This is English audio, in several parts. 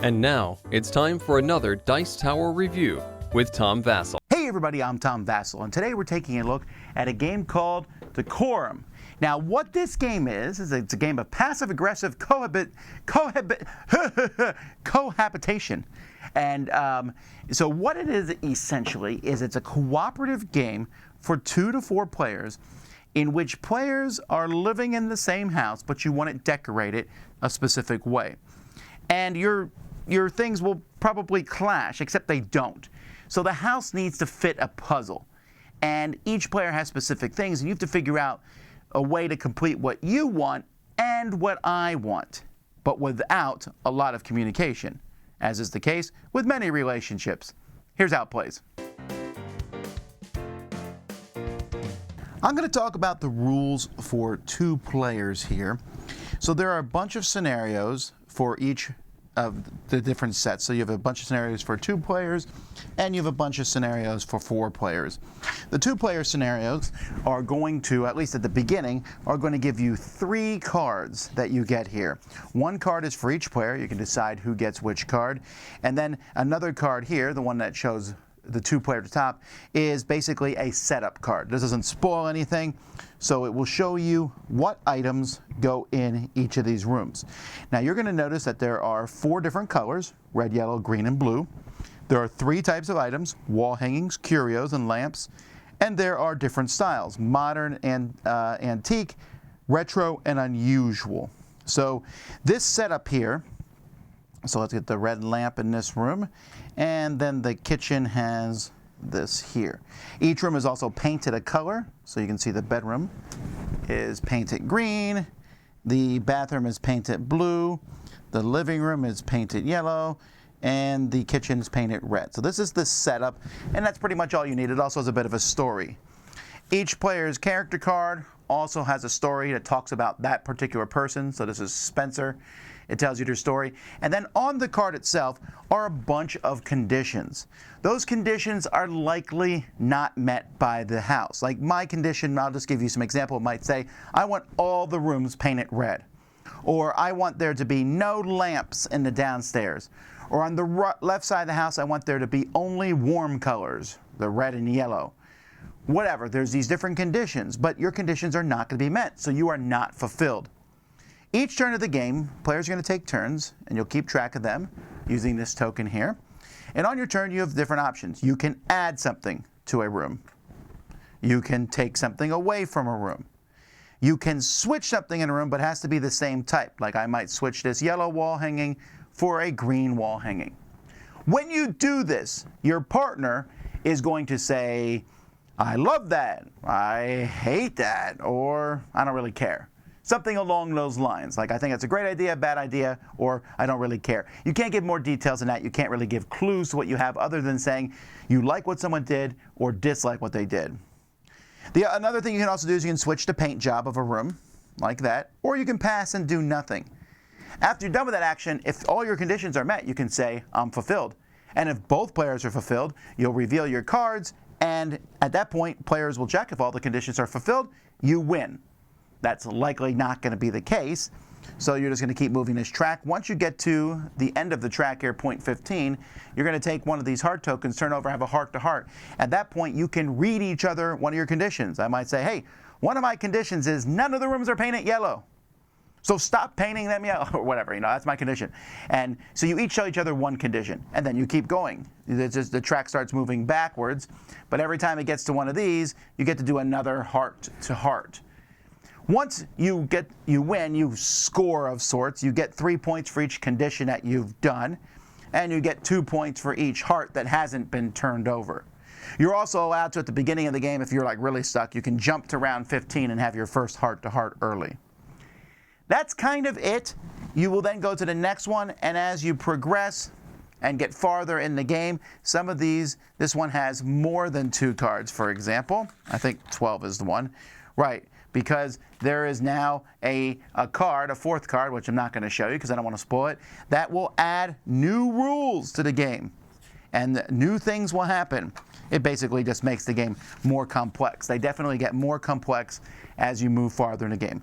And now, it's time for another Dice Tower review with Tom Vasel. Hey everybody, I'm Tom Vasel, and today we're taking a look at a game called Décorum. Now, what this game is it's a game of passive-aggressive cohabitation. And so what it is essentially is it's a cooperative game for 2 to 4 players in which players are living in the same house, but you want it decorated a specific way. And your things will probably clash, except they don't. So the house needs to fit a puzzle. And each player has specific things, and you have to figure out a way to complete what you want and what I want, but without a lot of communication, as is the case with many relationships. Here's how it plays. I'm going to talk about the rules for 2 players here. So there are a bunch of scenarios for each of the different sets. So you have a bunch of scenarios for 2 players, and you have a bunch of scenarios for 4 players. The 2-player scenarios are going to, at least at the beginning, are going to give you 3 cards that you get here. 1 card is for each player. You can decide who gets which card. And then another card here, the one that shows the 2-player at the top, is basically a setup card. This doesn't spoil anything, so it will show you what items go in each of these rooms. Now you're going to notice that there are 4 different colors: red, yellow, green, and blue. There are 3 types of items: wall hangings, curios, and lamps. And there are different styles: modern and antique, retro, and unusual. So this setup here, so let's get the red lamp in this room, and then the kitchen has this here. Each room is also painted a color, so you can see the bedroom is painted green, the bathroom is painted blue, the living room is painted yellow, and the kitchen is painted red. So this is the setup, and that's pretty much all you need. It also has a bit of a story. Each player's character card also has a story that talks about that particular person. So this is Spencer. It tells you their story. And then on the card itself are a bunch of conditions. Those conditions are likely not met by the house. Like my condition, I'll just give you some example. It might say, I want all the rooms painted red. Or I want there to be no lamps in the downstairs. Or on the left side of the house, I want there to be only warm colors, the red and yellow. Whatever, there's these different conditions, but your conditions are not going to be met, so you are not fulfilled. Each turn of the game, players are going to take turns, and you'll keep track of them using this token here. And on your turn, you have different options. You can add something to a room. You can take something away from a room. You can switch something in a room, but it has to be the same type. Like I might switch this yellow wall hanging for a green wall hanging. When you do this, your partner is going to say, I love that, I hate that, or I don't really care. Something along those lines, like I think it's a great idea, bad idea, or I don't really care. You can't give more details than that. You can't really give clues to what you have other than saying you like what someone did or dislike what they did. Another thing you can also do is you can switch the paint job of a room, like that, or you can pass and do nothing. After you're done with that action, if all your conditions are met, you can say, I'm fulfilled. And if both players are fulfilled, you'll reveal your cards, and at that point, players will check if all the conditions are fulfilled, you win. That's likely not going to be the case, so you're just going to keep moving this track. Once you get to the end of the track here, point 15, you're going to take one of these heart tokens, turn over, have a heart-to-heart. At that point, you can read each other one of your conditions. I might say, hey, one of my conditions is none of the rooms are painted yellow, so stop painting them yellow, or whatever, that's my condition. And so you each show each other one condition, and then you keep going. The track starts moving backwards, but every time it gets to one of these, you get to do another heart-to-heart. Once you win, you score of sorts. You get 3 points for each condition that you've done, and you get 2 points for each heart that hasn't been turned over. You're also allowed to, at the beginning of the game, if you're like really stuck, you can jump to round 15 and have your first heart-to-heart early. That's kind of it. You will then go to the next one, and as you progress and get farther in the game, some of these, this one has more than 2 cards, for example. I think 12 is the one. Right. Because there is now a card, a 4th card, which I'm not going to show you because I don't want to spoil it, that will add new rules to the game. and new things will happen. It basically just makes the game more complex. They definitely get more complex as you move farther in the game.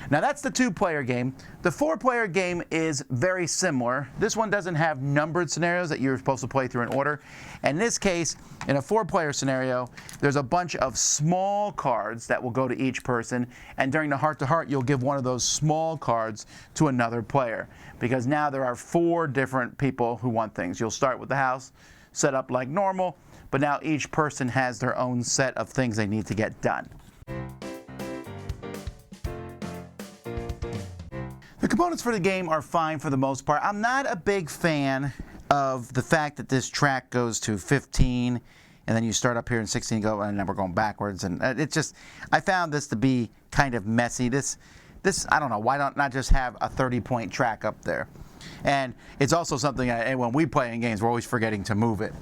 Now that's the 2-player game. The 4-player game is very similar. This one doesn't have numbered scenarios that you're supposed to play through in order. In this case, in a 4-player scenario, there's a bunch of small cards that will go to each person, and during the heart-to-heart, you'll give one of those small cards to another player, because now there are 4 different people who want things. You'll start with the house set up like normal, but now each person has their own set of things they need to get done. The components for the game are fine for the most part. I'm not a big fan of the fact that this track goes to 15 and then you start up here in 16 and go, and then we're going backwards, and it's just, I found this to be kind of messy. This I don't know, why not just have a 30-point track up there? And it's also something when we play in games, we're always forgetting to move it.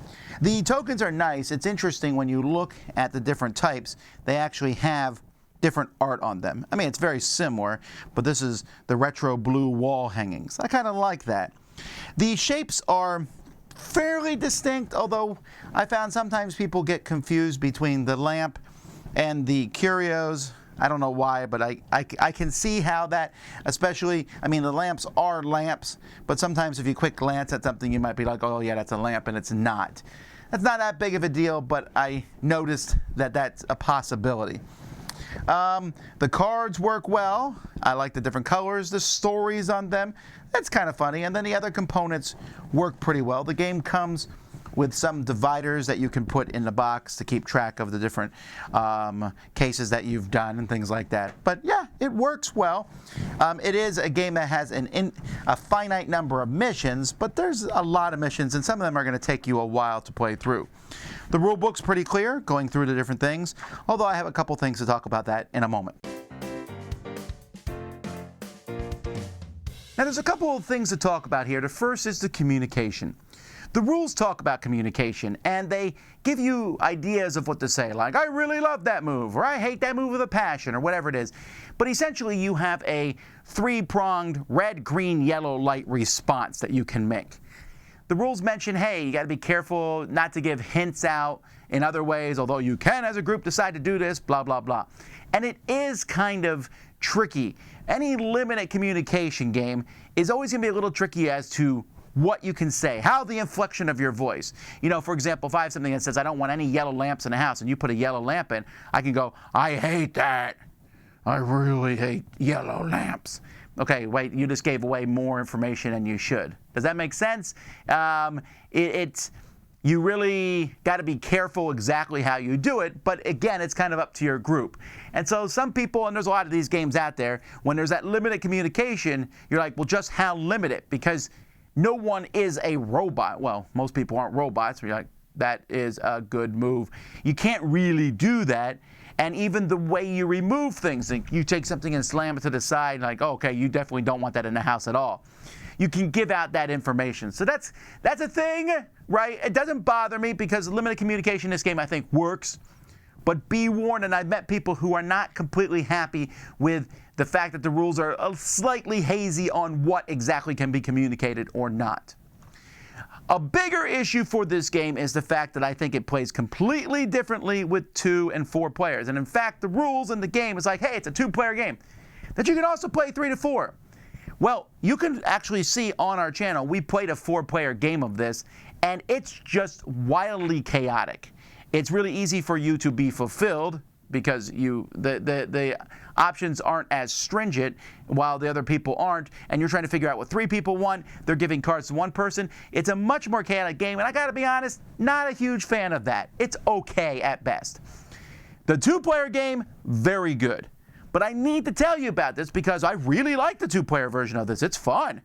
The tokens are nice. It's interesting when you look at the different types, they actually have different art on them. I mean, it's very similar, but this is the retro blue wall hangings. I kind of like that. The shapes are fairly distinct, although I found sometimes people get confused between the lamp and the curios. I don't know why, but I can see how that, especially, I mean, the lamps are lamps, but sometimes if you quick glance at something, you might be like, oh yeah, that's a lamp, and it's not. That's not that big of a deal, but I noticed that that's a possibility. The cards work well. I like the different colors, the stories on them. That's kind of funny. And then the other components work pretty well. The game comes with some dividers that you can put in the box to keep track of the different cases that you've done and things like that. But yeah, it works well. It is a game that has a finite number of missions, but there's a lot of missions, and some of them are going to take you a while to play through. The rule book's pretty clear, going through the different things, although I have a couple things to talk about that in a moment. Now there's a couple of things to talk about here. The first is the communication. The rules talk about communication, and they give you ideas of what to say, like, I really love that move, or I hate that move with a passion, or whatever it is. But essentially you have a 3-pronged red, green, yellow light response that you can make. The rules mention, hey, you got to be careful not to give hints out in other ways, although you can as a group decide to do this, blah, blah, blah. And it is kind of tricky. Any limited communication game is always going to be a little tricky as to what you can say, how the inflection of your voice. You know, for example, if I have something that says I don't want any yellow lamps in the house, and you put a yellow lamp in, I can go, I hate that. I really hate yellow lamps. Okay, wait, you just gave away more information than you should. Does that make sense? You really got to be careful exactly how you do it, but again, it's kind of up to your group. And so some people, and there's a lot of these games out there, when there's that limited communication, you're like, well, just how limited? Because no one is a robot. Well, most people aren't robots. You're like, that is a good move. You can't really do that. And even the way you remove things, like you take something and slam it to the side, like, oh, okay, you definitely don't want that in the house at all. You can give out that information. So that's a thing, right? It doesn't bother me because limited communication in this game, I think, works. But be warned, and I've met people who are not completely happy with the fact that the rules are slightly hazy on what exactly can be communicated or not. A bigger issue for this game is the fact that I think it plays completely differently with 2 and 4 players. And in fact, the rules in the game is like, hey, it's a 2-player game that you can also play 3 to 4. Well, you can actually see on our channel, we played a 4-player game of this, and it's just wildly chaotic. It's really easy for you to be fulfilled because the options aren't as stringent while the other people aren't, and you're trying to figure out what 3 people want. They're giving cards to 1 person. It's a much more chaotic game, and I gotta be honest, not a huge fan of that. It's okay at best. The 2-player game, very good. But I need to tell you about this because I really like the 2-player version of this. It's fun.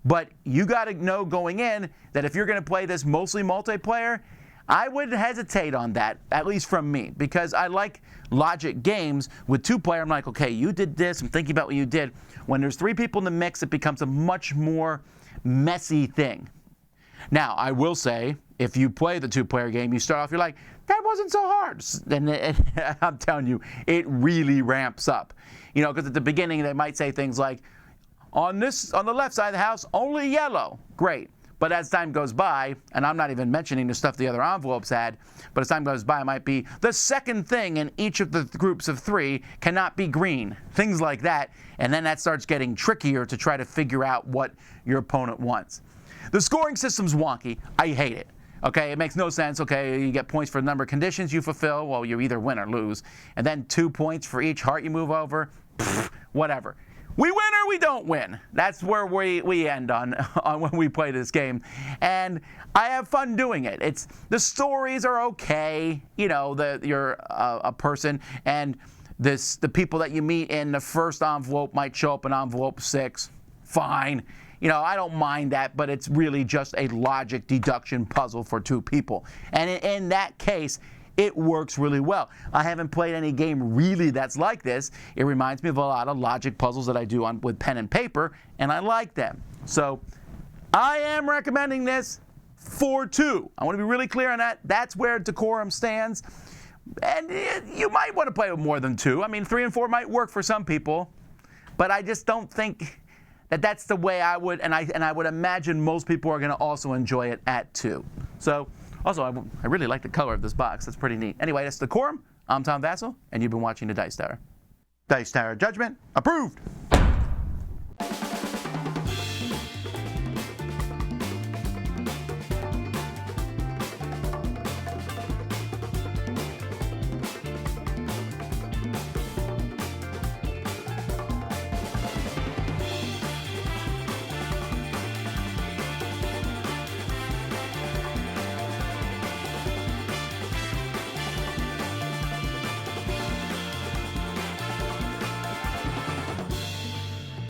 But you gotta know going in that if you're gonna play this mostly multiplayer, I would hesitate on that, at least from me, because I like logic games. With 2-player, I'm like, okay, you did this, I'm thinking about what you did. When there's 3 people in the mix, it becomes a much more messy thing. Now, I will say, if you play the 2-player game, you start off, you're like, that wasn't so hard. And I'm telling you, it really ramps up. You know, because at the beginning, they might say things like, on the left side of the house, only yellow. Great. But as time goes by, and I'm not even mentioning the stuff the other envelopes had, but as time goes by, it might be the second thing in each of the groups of 3 cannot be green. Things like that. And then that starts getting trickier to try to figure out what your opponent wants. The scoring system's wonky. I hate it. Okay, it makes no sense. Okay, you get points for the number of conditions you fulfill. Well, you either win or lose. And then 2 points for each heart you move over. Pfft, whatever. We win or we don't win. That's where we end on when we play this game. And I have fun doing it. The stories are okay. You know, you're a person, and the people that you meet in the first envelope might show up in envelope 6. Fine. You know, I don't mind that, but it's really just a logic deduction puzzle for 2 people. And in that case, it works really well. I haven't played any game really that's like this. It reminds me of a lot of logic puzzles that I do with pen and paper, and I like them. So I am recommending this for 2. I want to be really clear on that. That's where Décorum stands. And you might want to play with more than 2. I mean, 3 and 4 might work for some people, but I just don't think that's the way I would, and I would imagine most people are going to also enjoy it at 2. So, also, I really like the color of this box. That's pretty neat. Anyway, that's Décorum. I'm Tom Vasel, and you've been watching the Dice Tower. Dice Tower Judgment approved.